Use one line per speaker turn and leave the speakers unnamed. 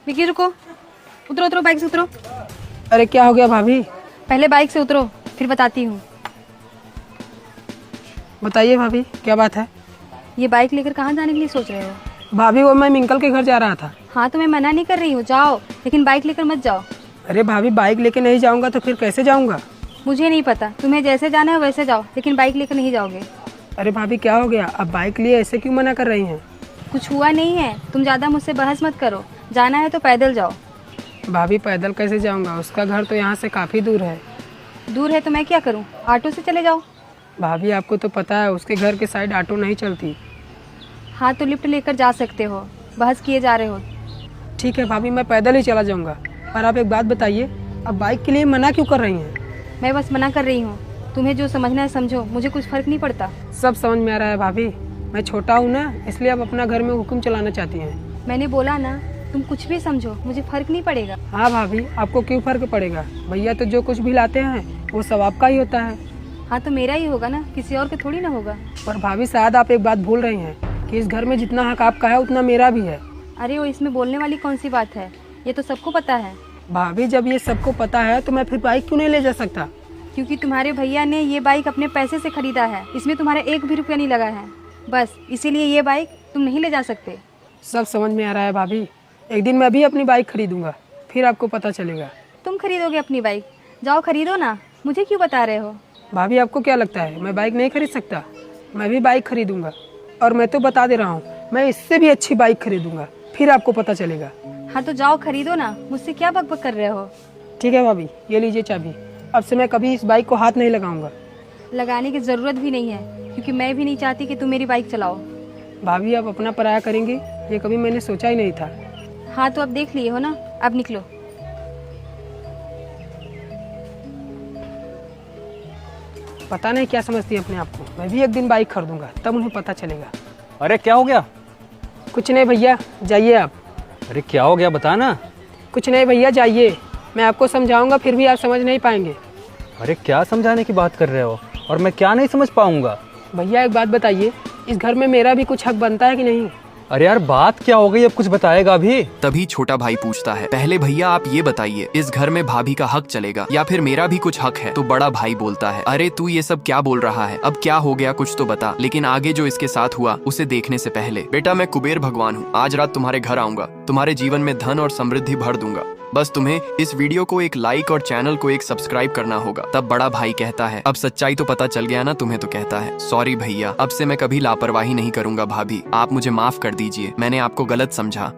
विकी रुको, उतरो उतरो, बाइक से उतरो।
अरे क्या हो गया भाभी?
पहले बाइक से उतरो, फिर बताती हूँ।
बताइए भाभी, क्या बात है?
ये बाइक लेकर कहाँ जाने के लिए सोच रहे हो?
भाभी वो मैं मिंकल के घर जा रहा था।
हाँ तो मैं मना नहीं कर रही हूँ, जाओ, लेकिन बाइक लेकर मत जाओ।
अरे भाभी बाइक लेके नहीं जाऊंगा तो फिर कैसे जाऊंगा?
मुझे नहीं पता, तुम्हें जैसे जाना है वैसे जाओ, लेकिन बाइक लेकर नहीं जाओगे।
अरे भाभी क्या हो गया? अब बाइक लिए ऐसे क्यों मना कर रही हैं?
कुछ हुआ नहीं है, तुम ज़्यादा मुझसे बहस मत करो। जाना है तो पैदल जाओ।
भाभी पैदल कैसे जाऊंगा? उसका घर तो यहाँ से काफ़ी दूर है।
दूर है तो मैं क्या करूँ, ऑटो से चले जाओ।
भाभी आपको तो पता है उसके घर के साइड ऑटो नहीं चलती।
हाँ तो लिफ्ट लेकर जा सकते हो, बहस किए जा रहे हो।
ठीक है भाभी, मैं पैदल ही चला जाऊंगा। पर आप एक बात बताइए, अब बाइक के लिए मना क्यों कर रही हैं?
मैं बस मना कर रही हूँ, तुम्हें जो समझना है समझो, मुझे कुछ फर्क नहीं पड़ता।
सब समझ में आ रहा है भाभी, मैं छोटा हूँ ना, इसलिए आप अपना घर में हुक्म चलाना चाहती हैं।
मैंने बोला ना, तुम कुछ भी समझो, मुझे फर्क नहीं पड़ेगा।
हाँ भाभी, आपको क्यों फर्क पड़ेगा? भैया तो जो कुछ भी लाते हैं वो सब आपका ही होता है।
हाँ तो मेरा ही होगा ना, किसी और का थोड़ी ना होगा।
पर भाभी शायद आप एक बात भूल रही हैं कि इस घर में जितना हक आपका है उतना मेरा भी है।
अरे वो इसमें बोलने वाली कौन सी बात है, ये तो सबको पता है।
भाभी जब ये सबको पता है तो मैं फिर बाइक क्यों नहीं ले जा सकता?
क्योंकि तुम्हारे भैया ने ये बाइक अपने पैसे से खरीदा है, इसमें तुम्हारा एक भी रुपया नहीं लगा है, बस इसीलिए ये बाइक तुम नहीं ले जा सकते।
सब समझ में आ रहा है भाभी, एक दिन मैं भी अपनी बाइक खरीदूंगा, फिर आपको पता चलेगा।
तुम खरीदोगे अपनी बाइक? जाओ खरीदो ना, मुझे क्यों बता रहे हो?
भाभी आपको क्या लगता है मैं बाइक नहीं खरीद सकता? मैं भी बाइक खरीदूंगा, और मैं तो बता दे रहा हूँ, मैं इससे भी अच्छी बाइक खरीदूंगा, फिर आपको पता चलेगा।
हाँ तो जाओ खरीदो ना, मुझसे क्या बकबक कर रहे हो?
ठीक है भाभी, ये लीजिए चाबी, अब से मैं कभी इस बाइक को हाथ नहीं लगाऊंगा।
लगाने की ज़रूरत भी नहीं है, क्योंकि मैं भी नहीं चाहती कि तुम मेरी बाइक चलाओ।
भाभी आप अपना पराया करेंगे, ये कभी मैंने सोचा ही नहीं था।
हाँ तो अब देख लिए हो ना, अब निकलो।
पता नहीं क्या समझती है अपने आप को, मैं भी एक दिन बाइक खरीदूंगा, तब उन्हें पता चलेगा।
अरे क्या हो गया?
कुछ नहीं भैया, जाइए आप।
अरे क्या हो गया बता ना।
कुछ नहीं भैया, जाइए, मैं आपको समझाऊंगा फिर भी आप समझ नहीं पाएंगे।
अरे क्या समझाने की बात कर रहे हो, और मैं क्या नहीं समझ पाऊंगा?
भैया एक बात बताइए, इस घर में मेरा भी कुछ हक बनता है कि नहीं?
अरे यार बात क्या हो गई, अब कुछ बताएगा अभी?
तभी छोटा भाई पूछता है, पहले भैया आप ये बताइए, इस घर में भाभी का हक चलेगा या फिर मेरा भी कुछ हक है? तो बड़ा भाई बोलता है, अरे तू ये सब क्या बोल रहा है, अब क्या हो गया कुछ तो बता। लेकिन आगे जो इसके साथ हुआ उसे देखने से पहले, बेटा मैं कुबेर भगवान हूँ, आज रात तुम्हारे घर आऊंगा, तुम्हारे जीवन में धन और समृद्धि भर दूंगा, बस तुम्हें इस वीडियो को एक लाइक और चैनल को एक सब्सक्राइब करना होगा। तब बड़ा भाई कहता है, अब सच्चाई तो पता चल गया ना तुम्हें? तो कहता है, सॉरी भैया, अब से मैं कभी लापरवाही नहीं करूंगा भाभी, आप मुझे माफ कर दीजिए, मैंने आपको गलत समझा।